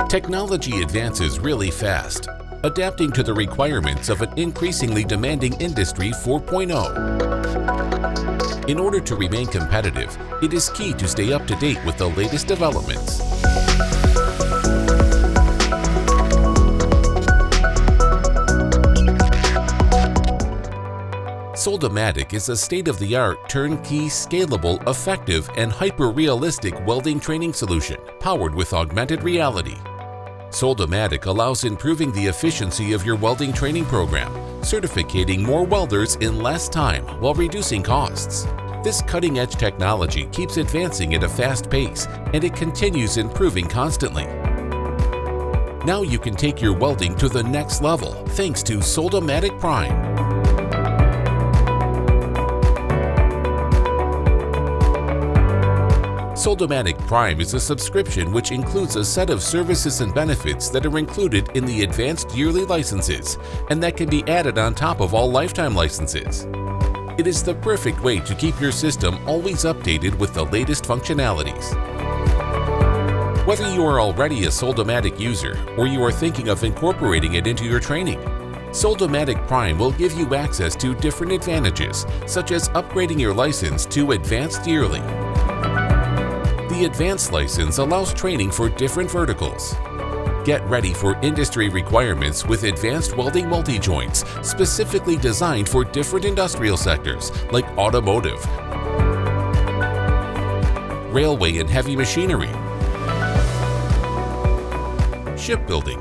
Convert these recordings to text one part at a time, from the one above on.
Technology advances really fast, adapting to the requirements of an increasingly demanding Industry 4.0. In order to remain competitive, it is key to stay up to date with the latest developments. Soldamatic is a state-of-the-art, turnkey, scalable, effective, and hyper-realistic welding training solution powered with augmented reality. Soldamatic allows improving the efficiency of your welding training program, certificating more welders in less time while reducing costs. This cutting-edge technology keeps advancing at a fast pace, and it continues improving constantly. Now you can take your welding to the next level thanks to Soldamatic Prime. Soldamatic Prime is a subscription which includes a set of services and benefits that are included in the advanced yearly licenses and that can be added on top of all lifetime licenses. It is the perfect way to keep your system always updated with the latest functionalities. Whether you are already a Soldamatic user or you are thinking of incorporating it into your training, Soldamatic Prime will give you access to different advantages, such as upgrading your license to Advanced Yearly. The Advanced license allows training for different verticals. Get ready for industry requirements with advanced welding multi-joints specifically designed for different industrial sectors like automotive, railway and heavy machinery, shipbuilding,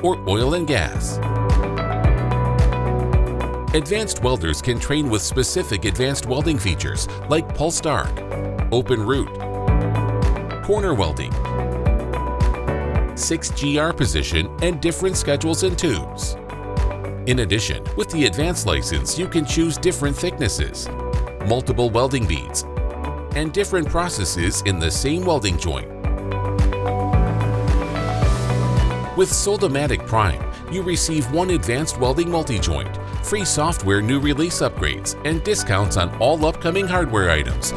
or oil and gas. Advanced welders can train with specific advanced welding features like pulsed arc, open root, corner welding, 6GR position, and different schedules and tubes. In addition, with the Advanced license, you can choose different thicknesses, multiple welding beads, and different processes in the same welding joint. With Soldamatic Prime, you receive one advanced welding multi-joint, free software new release upgrades, and discounts on all upcoming hardware items.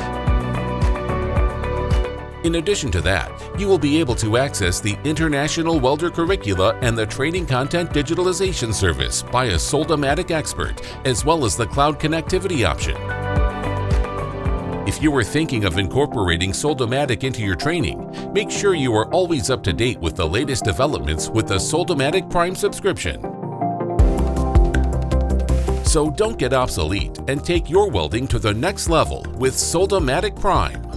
In addition to that, you will be able to access the International Welder Curricula and the Training Content Digitalization Service by a Soldamatic expert, as well as the cloud connectivity option. If you are thinking of incorporating Soldamatic into your training, make sure you are always up to date with the latest developments with the Soldamatic Prime subscription. So don't get obsolete and take your welding to the next level with Soldamatic Prime.